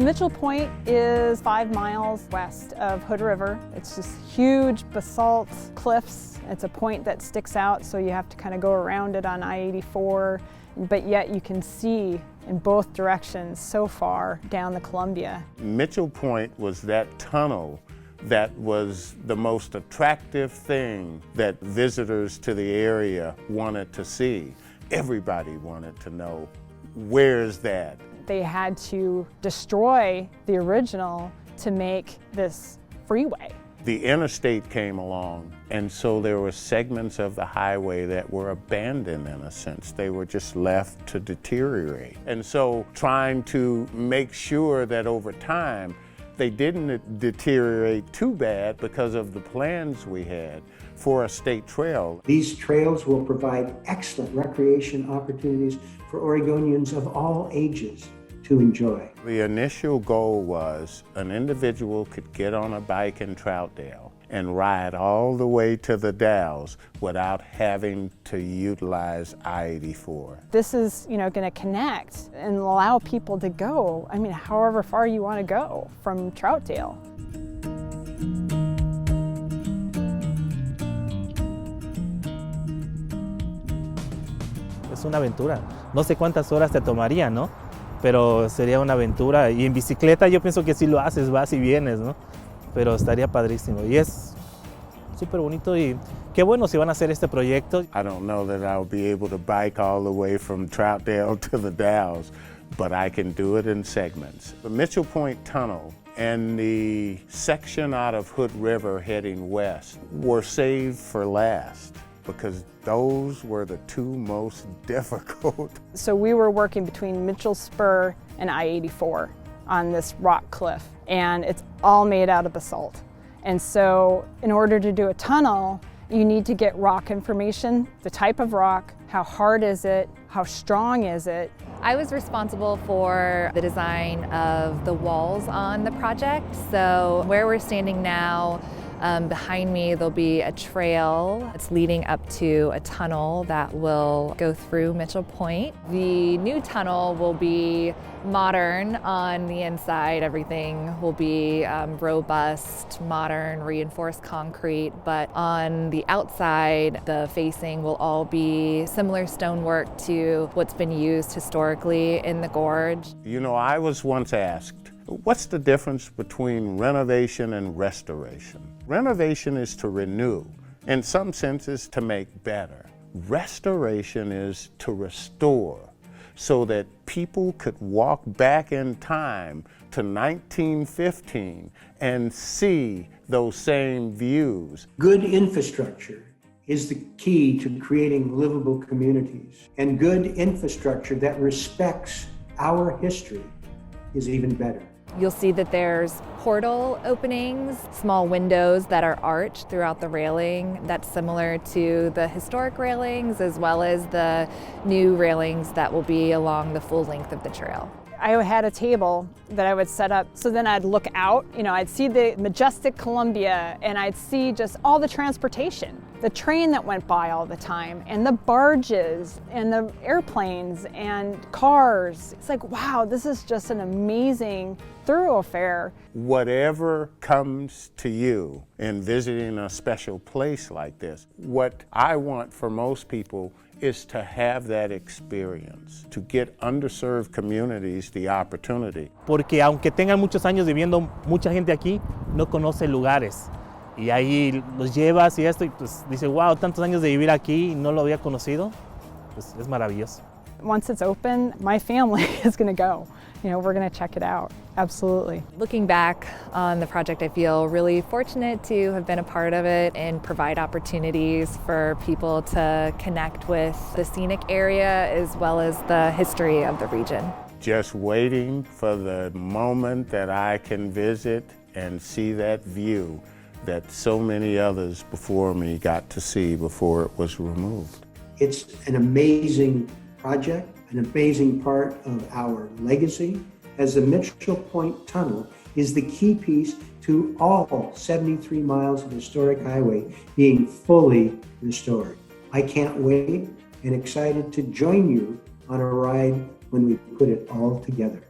Mitchell Point is 5 miles west of Hood River. It's just huge basalt cliffs. It's a point that sticks out, so you have to kind of go around it on I-84, but yet you can see in both directions so far down the Columbia. Mitchell Point was that tunnel that was the most attractive thing that visitors to the area wanted to see. Everybody wanted to know, where's that? They had to destroy the original to make this freeway. The interstate came along, and so there were segments of the highway that were abandoned in a sense. They were just left to deteriorate. And so trying to make sure that over time they didn't deteriorate too bad because of the plans we had for a state trail. These trails will provide excellent recreation opportunities for Oregonians of all ages to enjoy. The initial goal was an individual could get on a bike in Troutdale and ride all the way to the Dalles without having to utilize I-84. This is, going to connect and allow people to go, however far you want to go from Troutdale. Es una aventura. No sé cuántas horas te tomaría, ¿no? Pero sería una aventura. Y en bicicleta yo pienso que sí lo haces, vas y vienes, ¿no? Pero estaría padrísimo. Y es súper bonito y qué bueno si van a hacer este proyecto. I don't know that I'll be able to bike all the way from Troutdale to the Dalles, but I can do it in segments. The Mitchell Point Tunnel and the section out of Hood River heading west were saved for last, because those were the two most difficult. So we were working between Mitchell Spur and I-84 on this rock cliff, and it's all made out of basalt. And so in order to do a tunnel, you need to get rock information, the type of rock, how hard is it, how strong is it. I was responsible for the design of the walls on the project. So where we're standing now, behind me there'll be a trail. It's leading up to a tunnel that will go through Mitchell Point. The new tunnel will be modern on the inside. Everything will be robust, modern, reinforced concrete, but on the outside, the facing will all be similar stonework to what's been used historically in the gorge. I was once asked, what's the difference between renovation and restoration? Renovation is to renew, in some senses to make better. Restoration is to restore, so that people could walk back in time to 1915 and see those same views. Good infrastructure is the key to creating livable communities, and good infrastructure that respects our history is even better. You'll see that there's portal openings, small windows that are arched throughout the railing. That's similar to the historic railings, as well as the new railings that will be along the full length of the trail. I had a table that I would set up, so then I'd look out, I'd see the majestic Columbia, and I'd see just all the transportation. The train that went by all the time, and the barges, and the airplanes, and cars. It's like, wow, this is just an amazing thoroughfare. Whatever comes to you in visiting a special place like this, what I want for most people is to have that experience, to get underserved communities the opportunity. Porque aunque tengan muchos años viviendo mucha gente aquí, no conoce lugares. Y ahí los llevas y esto, y pues dice, wow, tantos años de vivir aquí y no lo había conocido, pues es maravilloso. Once it's open, my family is going to go. We're going to check it out. Absolutely. Looking back on the project, I feel really fortunate to have been a part of it and provide opportunities for people to connect with the scenic area as well as the history of the region. Just waiting for the moment that I can visit and see that view that so many others before me got to see before it was removed. It's an amazing project, an amazing part of our legacy, as the Mitchell Point Tunnel is the key piece to all 73 miles of historic highway being fully restored. I can't wait and excited to join you on a ride when we put it all together.